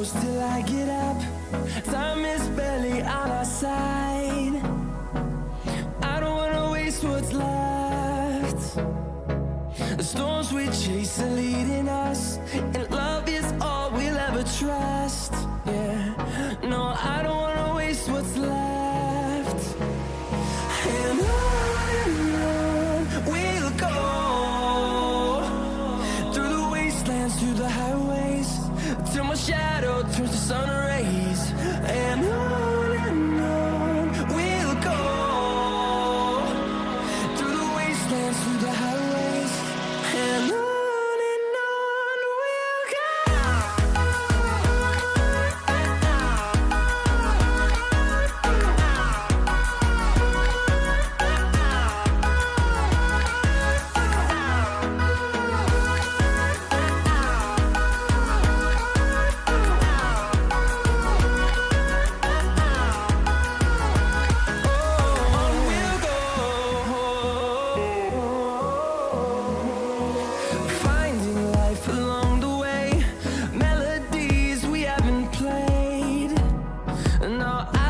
close till I get up. Time is barely on our side. I don't wanna waste what's left. The storms we chase are leading us, and love is all we'll ever trust. Yeah, no, I don't wanna waste what's left. And on we'll go, through the wastelands, through the highways, till my shadow turns to sun rays. And on we'll go, through the wastelands, through the highways, and on we'll go. Finding life along the way, melodies we haven't played. No, I